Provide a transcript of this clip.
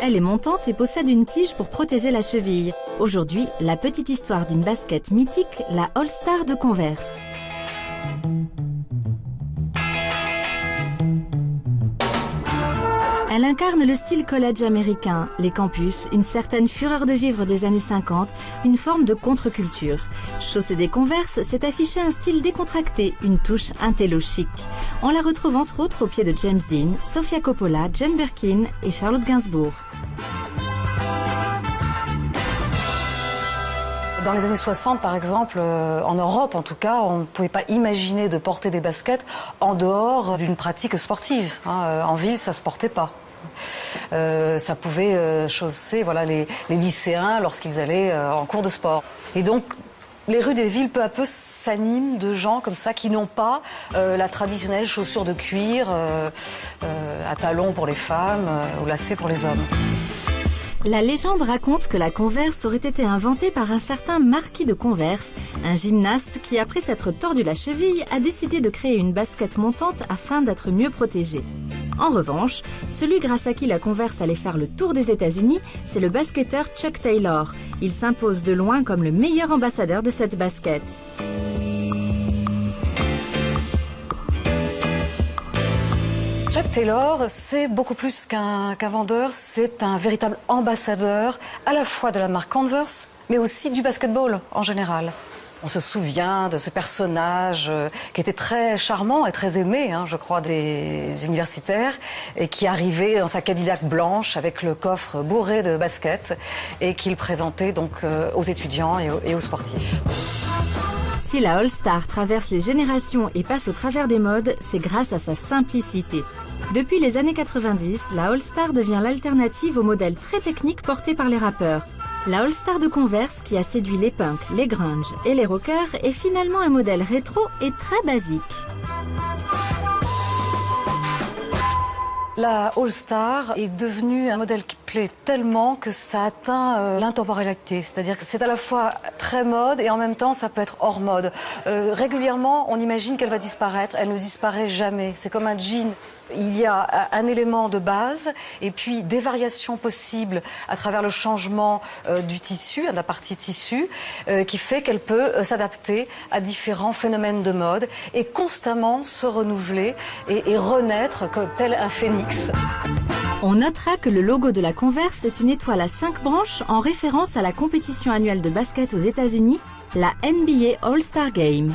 Elle est montante et possède une tige pour protéger la cheville. Aujourd'hui, la petite histoire d'une basket mythique, la All-Star de Converse. Elle incarne le style college américain, les campus, une certaine fureur de vivre des années 50, une forme de contre-culture. Chaussée des Converse, c'est affiché un style décontracté, une touche intello chic. On la retrouve entre autres aux pieds de James Dean, Sofia Coppola, Jane Birkin et Charlotte Gainsbourg. Dans les années 60, par exemple, en Europe en tout cas, on ne pouvait pas imaginer de porter des baskets en dehors d'une pratique sportive. En ville, ça ne se portait pas. Ça pouvait chausser les lycéens lorsqu'ils allaient en cours de sport. Et donc, les rues des villes, peu à peu, s'animent de gens comme ça qui n'ont pas la traditionnelle chaussure de cuir à talons pour les femmes ou lacets pour les hommes. La légende raconte que la Converse aurait été inventée par un certain Marquis de Converse, un gymnaste qui, après s'être tordu la cheville, a décidé de créer une basket montante afin d'être mieux protégé. En revanche, celui grâce à qui la Converse allait faire le tour des États-Unis, c'est le basketteur Chuck Taylor. Il s'impose de loin comme le meilleur ambassadeur de cette basket. Chuck Taylor, c'est beaucoup plus qu'un vendeur, c'est un véritable ambassadeur à la fois de la marque Converse, mais aussi du basketball en général. On se souvient de ce personnage qui était très charmant et très aimé, je crois, des universitaires, et qui arrivait dans sa Cadillac blanche avec le coffre bourré de baskets et qu'il présentait donc aux étudiants et aux sportifs. Si la All-Star traverse les générations et passe au travers des modes, c'est grâce à sa simplicité. Depuis les années 90, la All-Star devient l'alternative aux modèles très techniques portés par les rappeurs. La All-Star de Converse, qui a séduit les punks, les grunge et les rockers, est finalement un modèle rétro et très basique. La All-Star est devenue un modèle qui plaît tellement que ça atteint l'intemporalité. C'est-à-dire que c'est à la fois très mode et en même temps ça peut être hors mode. Régulièrement, on imagine qu'elle va disparaître. Elle ne disparaît jamais. C'est comme un jean. Il y a un élément de base et puis des variations possibles à travers le changement du tissu, de la partie tissu, qui fait qu'elle peut s'adapter à différents phénomènes de mode et constamment se renouveler et renaître tel un phénix. On notera que le logo de la Converse est une étoile à 5 branches en référence à la compétition annuelle de basket aux États-Unis, la NBA All-Star Game.